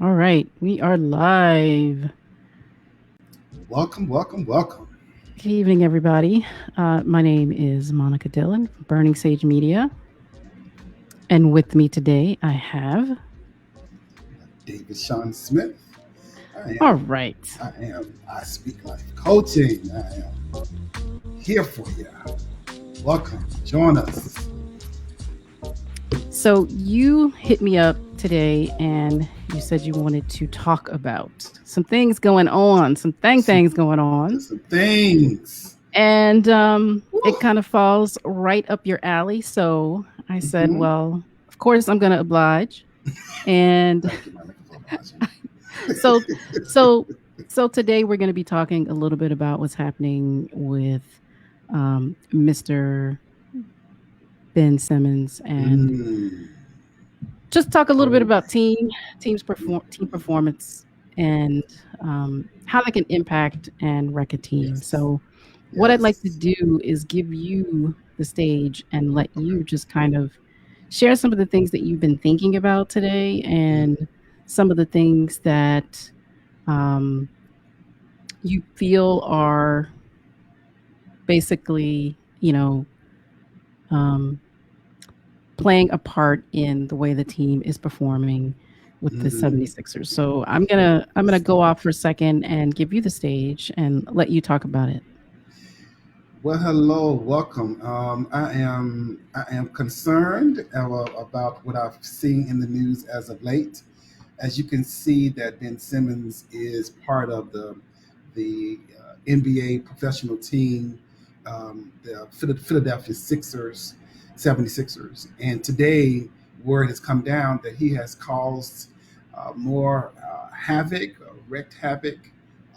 All right, we are live. Welcome, welcome, welcome. Good evening, everybody. My name is Monica Dillon from Burning Sage Media. And with me today, I have. David Sean Smith. I All am, right. I speak life coaching. I am here for you. Welcome, join us. So you hit me up today and you said you wanted to talk about some things going on, some Some, things going on. some things. And it Woo. kind of falls right up your alley. So I said, Mm-hmm. well, of course, I'm going to oblige. And Thank you, Monica, for obliging. so so so today we're going to be talking a little bit about what's happening with Mr. Ben Simmons and Mm. just talk a little bit Oh, about team performance and how they can impact and wreck a team. yes, So what I'd like to yes. do is give you the stage and let Okay. you just kind of share some of the things that you've been thinking about today Mm. and some of the things that um, you feel are basically, um, playing a part in the way the team is performing with the Mm. 76ers. So I'm gonna Let's go go. off for a second and give you the stage and let you talk about it. Well, hello, welcome. I am concerned about what I've seen in the news as of late. As you can see, that Ben Simmons is part of the NBA professional team, the Philadelphia Sixers, 76ers. And today, word has come down that he has caused more havoc, wreaked havoc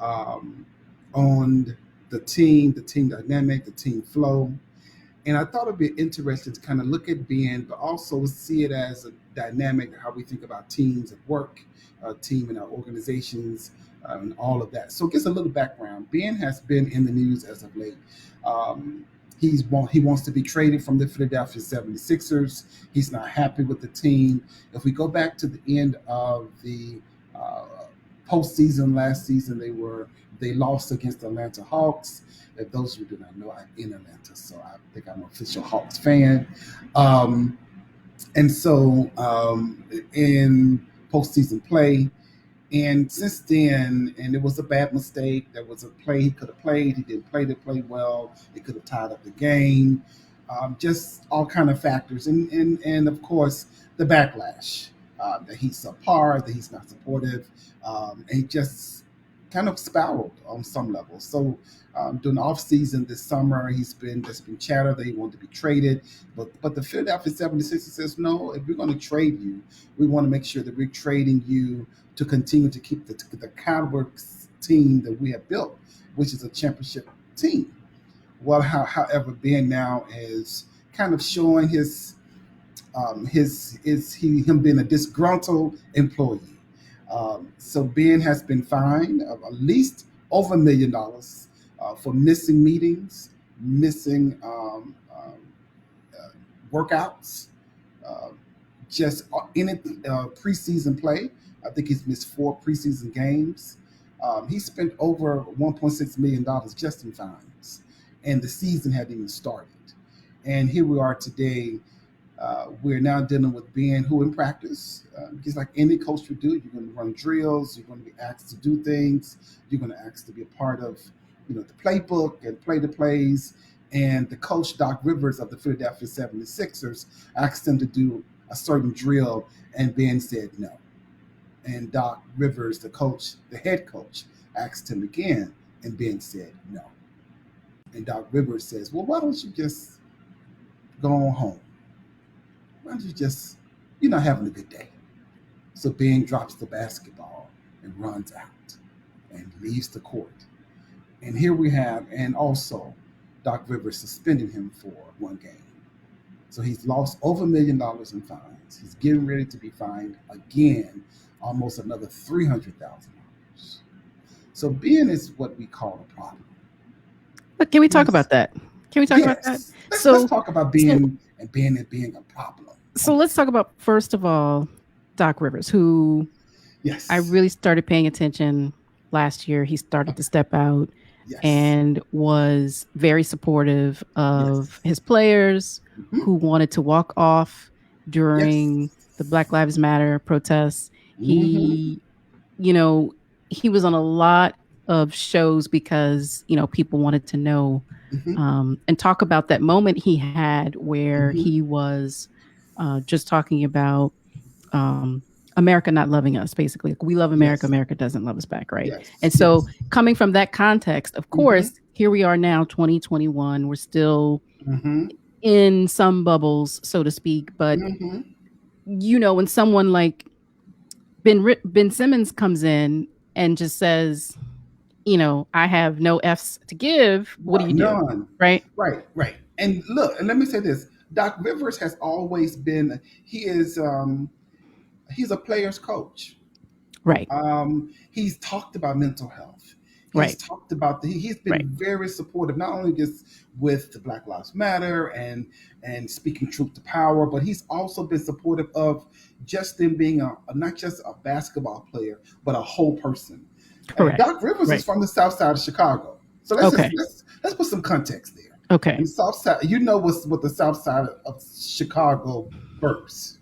um, on the team dynamic, the team flow. And I thought it'd be interesting to kind of look at Ben, but also see it as a dynamic, how we think about teams at work, team in our organizations, and all of that. So, just a little background. Ben has been in the news as of late. Um, he wants to be traded from the Philadelphia 76ers. He's not happy with the team. If we go back to the end of the uh, postseason last season, they lost against the Atlanta Hawks. If those who do not know, I'm in Atlanta, so I think I'm an official Hawks fan. Um, and so in postseason play, and since then, and it was a bad mistake. There was a play he could have played. He didn't play the play well. It could have tied up the game. Just all kind of factors, and of course the backlash that he's subpar, that he's not supportive, and he just kind of spiraled on some level. So during the off season this summer, there's been chatter that he wanted to be traded, but the Philadelphia 76ers says no. If we're going to trade you, we want to make sure that we're trading you to continue to keep the caliber team that we have built, which is a championship team. Well, however, Ben now is kind of showing him being a disgruntled employee. So Ben has been fined of at least over $1 million for missing meetings, missing workouts, uh, just in it preseason play. I think he's missed 4 preseason games. He spent over $1.6 million just in fines, and the season hadn't even started. And here we are today. We're now dealing with Ben, who in practice, just like any coach would do, you're going to run drills, you're going to be asked to do things, you're going to ask to be a part of, the playbook and play the plays. And the coach, Doc Rivers of the Philadelphia 76ers, asked him to do a certain drill, and Ben said no. And Doc Rivers, the head coach, asked him again, and Ben said no. And Doc Rivers says, well, why don't you just go on home? Why don't you just, you're not having a good day. So Ben drops the basketball and runs out and leaves the court. And here we have, and also Doc Rivers suspended him for 1 game. So he's lost over $1 million in fines. He's getting ready to be fined again, almost another $300,000. So Ben is what we call a problem. But can we talk Yes. about that? Can we talk about that? Yes. Let's So talk about so Ben and being a problem. so Come let's talk about first of all Doc Rivers, who I Yes. really started paying attention last year. He started to Okay. step out Yes. and was very supportive of Yes. his players Hmm. who wanted to walk off Yes. during the Black Lives Matter protests. Hmm. You know, he was on a lot of shows because, people wanted to know Hmm. and talk about that moment he had where Hmm. he was just talking about um, America not loving us, basically. Like, we love America, Yes. America doesn't love us back, right? And Yes. so, Yes. coming from that context, of Hmm. course, here we are now, 2021. We're still Hmm. in some bubbles, so to speak. But, Hmm. when someone like Ben Simmons comes in and just says, I have no F's to give, what do Right. you do? None. Right? Right. Right. And look, and let me say this: Doc Rivers has always been. He is. He's a player's coach. Right. He's talked about mental health. He's Right. talked about he's Right. been very supportive, not only just with the Black Lives Matter and speaking truth to power, but he's also been supportive of just them being not just a basketball player, but a whole person. And Correct. Doc Rivers is Right. from the South Side of Chicago, so Okay. let's put some context there. Okay. And South Side, you know what the South Side of Chicago births.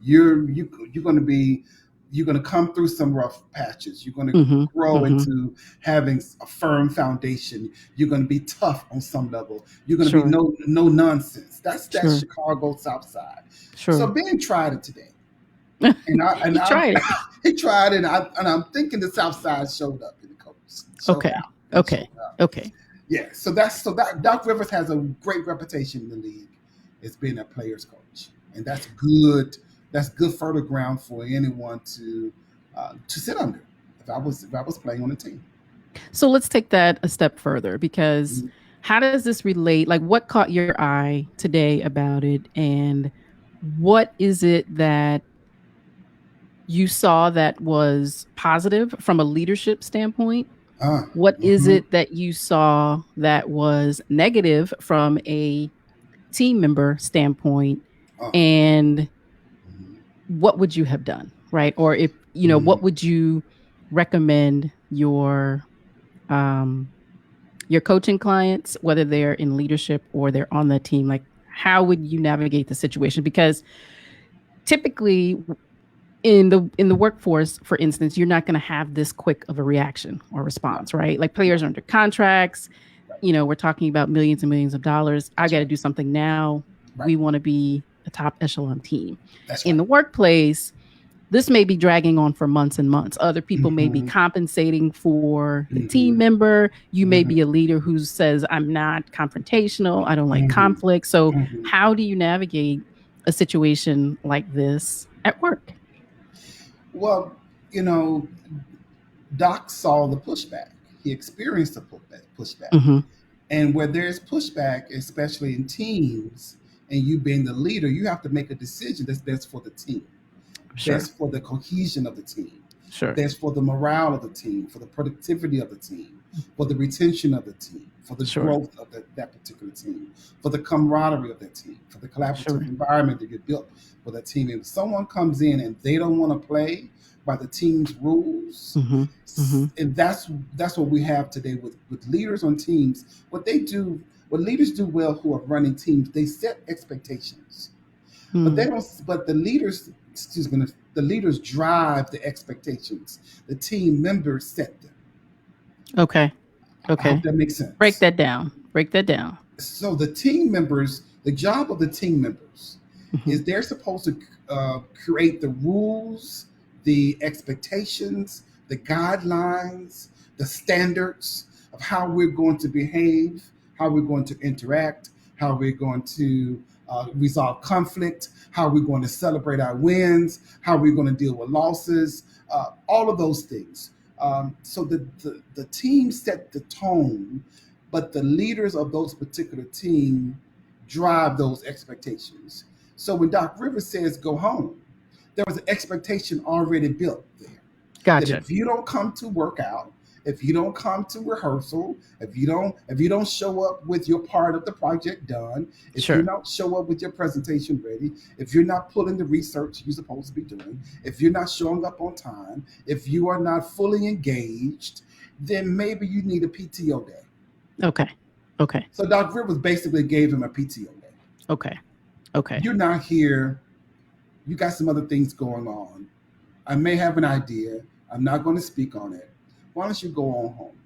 You're going to be you're going to come through some rough patches. You're going to Mm-hmm. grow Mm-hmm. into having a firm foundation. You're going to be tough on some level. You're going to be Sure. no nonsense. That's that Sure. Chicago South Side. So Sure. Ben tried it today, and He I tried it. he tried it, and I'm thinking the South Side showed up in the coach, showed Okay. out, and showed Okay. up. Okay. Yeah, so that Doc Rivers has a great reputation in the league as being a player's coach, and that's good. That's good fertile ground for anyone to sit under. If I was playing on a team. So let's take that a step further because how does this relate? Like, what caught your eye today about it? And what is it that you saw that was positive from a leadership standpoint? Uh, What is mm-hmm, it that you saw that was negative from a team member standpoint? uh, And mm-hmm, what would you have done? Right. Or if, mm-hmm. what would you recommend um, your coaching clients, whether they're in leadership or they're on the team, like how would you navigate the situation? Because typically in the workforce, for instance, you're not going to have this quick of a reaction or No, response, right? Like, no, players are under contracts. right. We're talking about millions and millions of dollars. I That's got to right. do something now. Right. We want to be a top echelon team. That's In right. the workplace, this may be dragging on for months and months. Other people may be Mm-hmm, compensating for the team mm-hmm, member. You may mm-hmm, be a leader who says, I'm not confrontational. I don't like mm-hmm, conflict. So, mm-hmm. how do you navigate a situation like this at work? Well, you know, Doc saw the pushback. He experienced the pushback. Mm-hmm. And where there's pushback, especially in teams, and you being the leader, you have to make a decision that's best for the team, Sure. best for the cohesion of the team, Sure. best for the morale of the team, for the productivity of the team, for the retention of the team, for the Sure. growth of that particular team, for the camaraderie of that team, for the collaborative Sure. environment that you built for that team. If someone comes in and they don't want to play by the team's rules, Mm-hmm. Mm-hmm. and that's what we have today with leaders on teams. What they do, what leaders do well who are running teams, they set expectations, but they Mm. don't. But the leaders, excuse me, the leaders drive the expectations. The team members set them. Okay. I hope Okay. that makes Break sense. that down. Break that down. So the team members, the job of the team members Mm-hmm. is they're supposed to create the rules, the expectations, the guidelines, the standards of how we're going to behave, how we're going to interact, how we're going to resolve conflict, how we're going to celebrate our wins, how we're going to deal with losses, all of those things. So the team set the tone, but the leaders of those particular team drive those expectations. So when Doc Rivers says go home, there was an expectation already built there that Gotcha. if you don't come to work out, if you don't come to rehearsal, if you don't show up with your part of the project done, if you Sure. don't show up with your presentation ready, if you're not pulling the research you're supposed to be doing, if you're not showing up on time, if you are not fully engaged, then maybe you need a PTO day. Okay. Okay. So Dr. Rivers basically gave him a PTO day. Okay. Okay. You're not here. You got some other things going on. I may have an idea. I'm not going to speak on it. Why don't you go on home?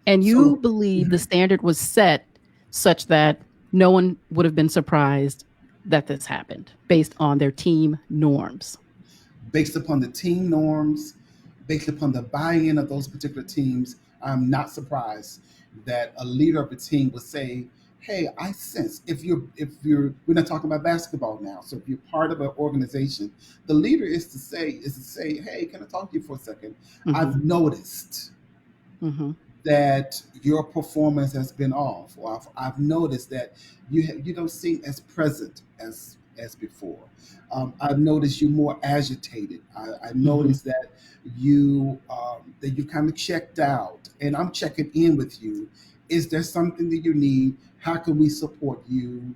And you So, believe the mhm, standard was set such that no one would have been surprised that this happened based on their team norms. based upon the team norms, based upon the buy-in of those particular teams, I'm not surprised that a leader of the team would say, "Hey, I sense we're not talking about basketball now. So if you're part of an organization, the leader is to say, hey, can I talk to you for a second? Hmm. I've noticed Hmm. that your performance has been off, or I've noticed that you don't seem as present as before. I've noticed you more agitated. I Hmm. noticed that you kind of checked out, and I'm checking in with you. Is there something that you need? How can we support you?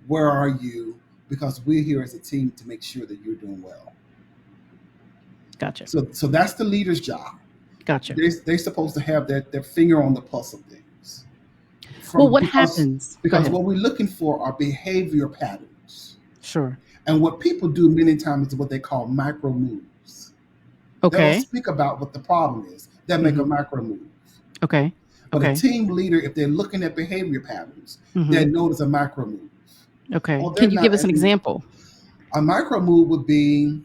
Where are you? Because we're here as a team to make sure that you're doing well." Gotcha. So that's the leader's job. Gotcha. They're supposed to have their finger on the pulse of things. Well, From what because happens? Go because ahead. what we're looking for are behavior patterns. Sure. And what people do many times is what they call micro moves. They don't Okay. speak about what the problem is. They make a Hmm. micro move. Okay. But a Okay. team leader, if they're looking at behavior patterns, they Hmm. notice a micro move. Okay. Oh, they're Can you not. give us an And example? a micro move would be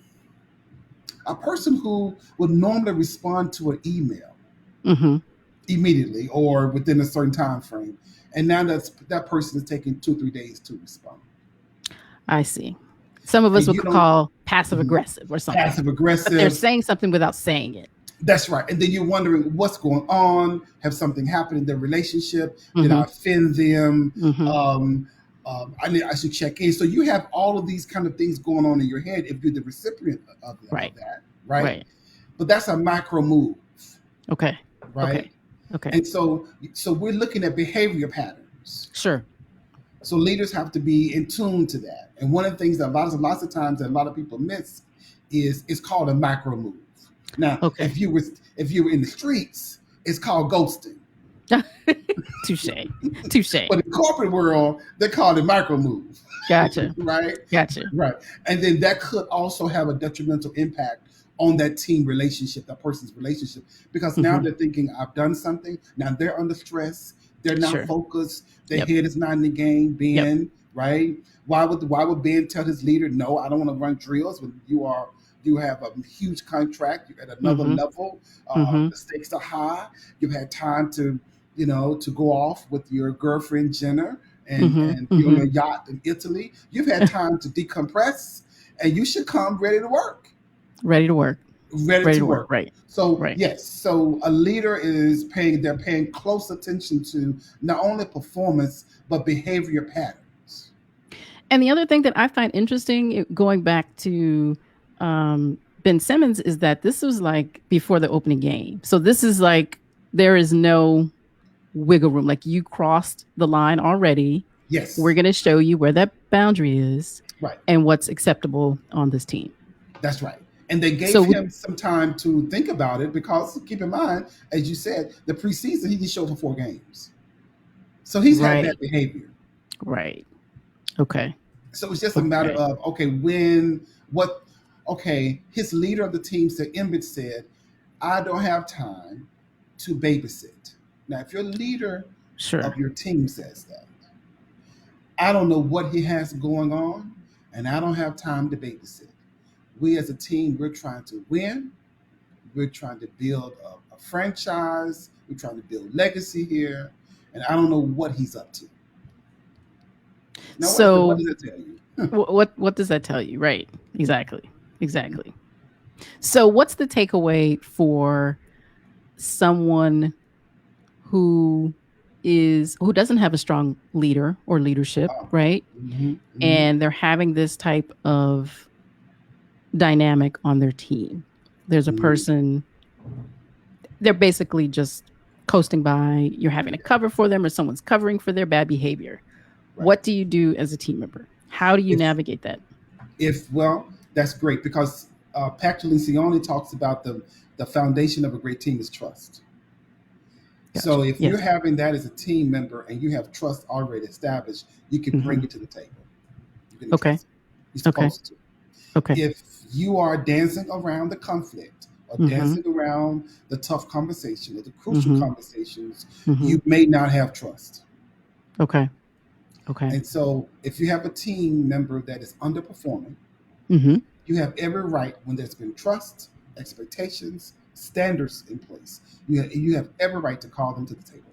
a person who would normally respond to an email Hmm. immediately or within a certain time frame, and now that person is taking 2 3 days to respond. I see. Some of And us would you don't. call passive Mhm. aggressive or something, Passive but they're aggressive. saying something without saying it. That's right. And then you're wondering what's going on. Have something happened in their relationship? Did I Hmm. offend them? Hmm. Um, I should check in. So you have all of these kind of things going on in your head if you're the recipient of Right. that, right? Right. But that's a micro move, Okay. right? Okay. Okay. And so we're looking at behavior patterns. Sure. So leaders have to be in tune to that. And one of the things that lots of times that a lot of people miss is it's called a micro move. Now, Okay. if you were in the streets, it's called ghosting. Touche. Touche. But in the corporate world, they call it micro move, Gotcha. right? Gotcha. Right. And then that could also have a detrimental impact on that team relationship, that person's relationship, because now Hmm. they're thinking, I've done something. Now they're under stress. They're not Sure. focused. Their Yep. head is not in the game. Yep. Ben, right? Why would Ben tell his leader, no, I don't want to run drills when you have a huge contract, you're at another Hmm. level, Hmm. the stakes are high, you've had time to go off with your girlfriend Jenna Hmm. and be on Hmm. a yacht in Italy. You've had time to decompress, and you should come ready to work. Ready to work. Ready Ready to to work. work. Right. So Right. yes, so a leader they're paying close attention to not only performance but behavior patterns. And the other thing that I find interesting, going back to Ben Simmons, is that this was like before the opening game. So this is like there is no wiggle room. Like you crossed the line already. We're Yes, going to show you where that boundary is right. and what's acceptable on this team. That's right. And they gave So, him some time to think about it because keep in mind, as you said, the preseason he just showed for 4 games. So he's had that right, behavior. right. Okay, So it's just a matter okay. of okay, when what okay, his leader of the team said Embiid said, I don't have time to babysit. Now if your leader Sure. of your team says that, I don't know what he has going on, and I don't have time to babysit. We as a team, we're trying to win. We're trying to build a franchise. We're trying to build legacy here, and I don't know what he's up to. Now, what So, does that tell you? what does that tell you? Right. Exactly. Exactly. So, what's the takeaway for someone who who doesn't have a strong leader or leadership, right? Mm-hmm, mm-hmm, And they're having this type of dynamic on their team. There's a mm-hmm. person they're basically just coasting by. You're having to cover for them, or someone's covering for their bad behavior. Right. What do you do as a team member? How do you If navigate that? well, that's great because Patrick Lencioni talks about the foundation of a great team is trust. Gotcha. So if you're Yes. having that as a team member and you have trust already established, you can bring Hmm. it to the table. You can Okay. address it. You're Okay. supposed to. Okay. If you are dancing around the conflict or Hmm. dancing around the tough conversation or the crucial Hmm. conversations, Hmm. you may not have trust. Okay. Okay. And so if you have a team member that is underperforming, Hmm. you have every right when there's been trust, expectations, standards in place. You have every right to call them to the table.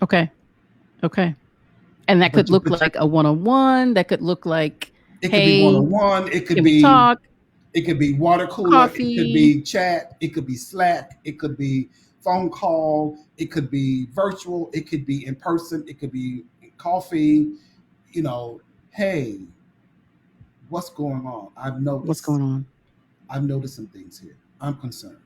Okay. Okay. And that could But you look but like a one-on-one. That could look like, it could be one hey, on one. can we talk? It could be water cooler. It could Coffee. be chat. It could be Slack. It could be phone call. It could be virtual. It could be in person. It could be coffee. You know, hey, what's going on? What's going on? I've noticed some things here. I'm concerned.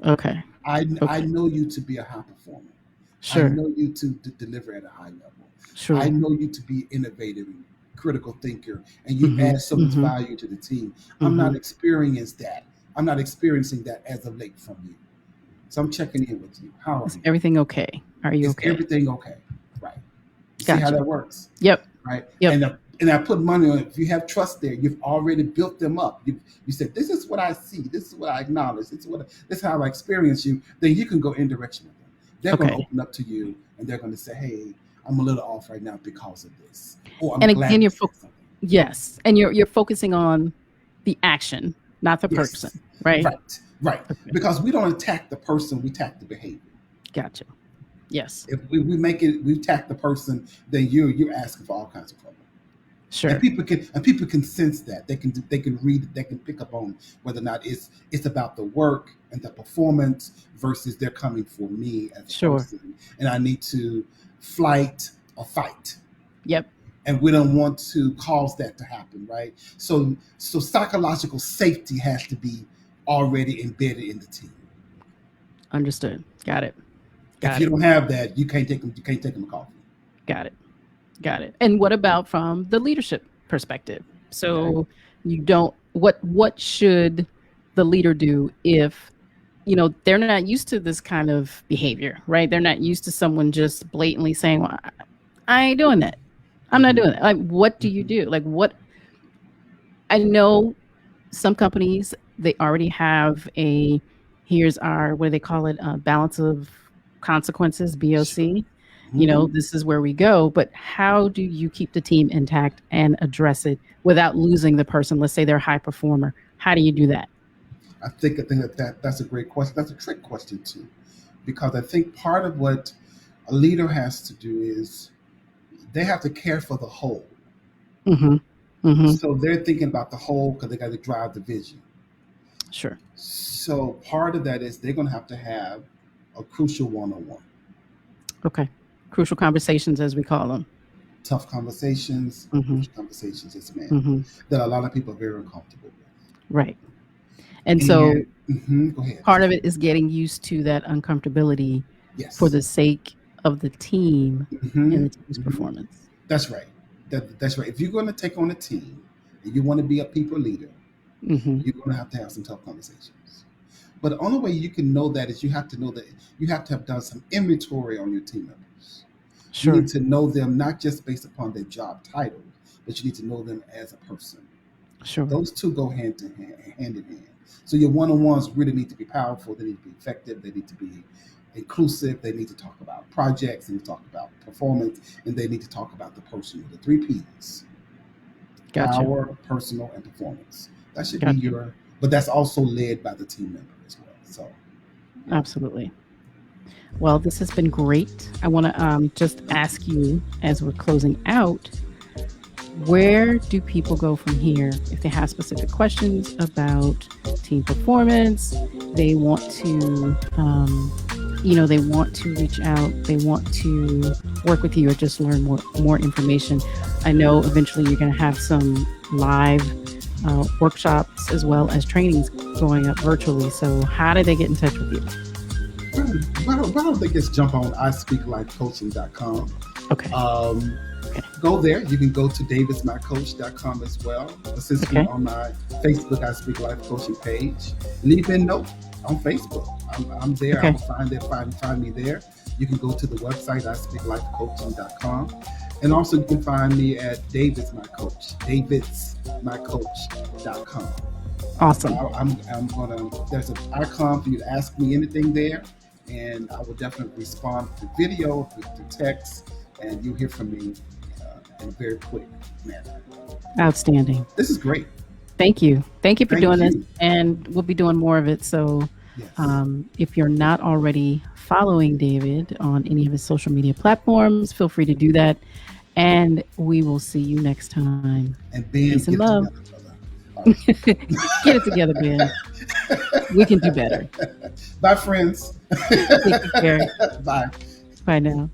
Okay. I Okay. know you to be a high performer. I Sure. know you to deliver at a high level. I Sure. know you to be innovative and critical thinker, and you Hmm. add so much Hmm. value to the team. I'm Hmm. not experiencing that. I'm not experiencing that as of late from you. So I'm checking in with you. How are Is you? everything okay? Are you Is okay? everything okay? Right. You see how Gotcha. that works? Yep. Right. Yep. And I put money on it. If you have trust there, you've already built them up. You said, this is what I see. This is what I acknowledge. This is how I experience you. Then you can go in direction with them. They're going to Okay. open up to you and they're going to say, hey, I'm a little off right now because of this. Or I'm And glad again, you said something. yes, and you're focusing on the action, not the person, Yes. right? Right. Okay. Because we don't attack the person, we attack the behavior. Gotcha. Yes. If we attack the person, then you're asking for all kinds of trouble. Sure. And people can sense that they can read it, they can pick up on whether or not it's about the work and the performance versus they're coming for me as a Sure. person and I need to flight or fight, Yep. and we don't want to cause that to happen, right? So psychological safety has to be already embedded in the team. Understood. Got it. If Got you it. don't have that, you can't take them a coffee. Got it. Got it. And what about from the leadership perspective? Okay. So you don't what should the leader do if they're not used to this kind of behavior, right? They're not used to someone just blatantly saying, well, I ain't doing that. I'm not Mm-hmm. doing that. Like, what do you Mm-hmm. do? Like, what I know some companies, they already have here's our, what do they call it? Balance of consequences, Sure. BOC. Mm-hmm. This is where we go. But how do you keep the team intact and address it without losing the person? Let's say they're a high performer. How do you do that? I think that's a great question. That's a trick question too, because I think part of what a leader has to do is they have to care for the whole. Mm-hmm. Mm-hmm. So they're thinking about the whole because they got to drive the vision. Sure. So part of that is they're going to have a crucial one-on-one, Okay. Crucial conversations, as we call them. tough conversations, Mm-hmm. crucial conversations. Yes, ma'am. Mm-hmm. That a lot of people are very uncomfortable with. Right. And so And mhm, go ahead. part of it is getting used to that uncomfortability for Yes. the sake of the team Hmm. and the team's Hmm. performance. That's right. That's right. If you're going to take on a team and you want to be a people leader, Mm-hmm. you're going to have some tough conversations. But the only way you can know that is you have to know that you have to have done some inventory on your team members. You Sure. need to know them not just based upon their job title, but you need to know them as a person. Sure. Those two go hand in hand. So your one-on-ones really need to be powerful. They need to be effective. They need to be inclusive. They need to talk about projects. They need to talk about performance, and they need to talk about the personal. The three P's: Gotcha. power, personal, and performance. That should be Gotcha. your. But that's also led by the team member as well. So, yeah. Absolutely. Well, this has been great. I want to just ask you, as we're closing out, where do people go from here if they have specific questions about team performance? They want to, they want to reach out. They want to work with you or just learn more information. I know eventually you're going to have some live workshops as well as trainings going up virtually. So how do they get in touch with you? why don't they just jump on ispeaklifecoaching.com? Okay. Okay. Go there. You can go to davidsmycoach.com as well. Assist me on my Facebook I Speak Life Coaching page. Leave me a note on Facebook. I'm there. I will find me there. You can go to the website ispeaklifecoaching.com. And also you can find me at davidsmycoach.com. Awesome. There's an icon for you to ask me anything there, and I will definitely respond to video, to text, and you'll hear from me in a very quick manner. Outstanding. This is great. Thank you. Thank you for doing this, and we'll be doing more of it. So yes. If you're not already following David on any of his social media platforms, feel free to do that, and we will see you next time. And Ben, peace and love. Get it together, Ben. We can do better. Bye, friends. Take care. Bye. Bye now.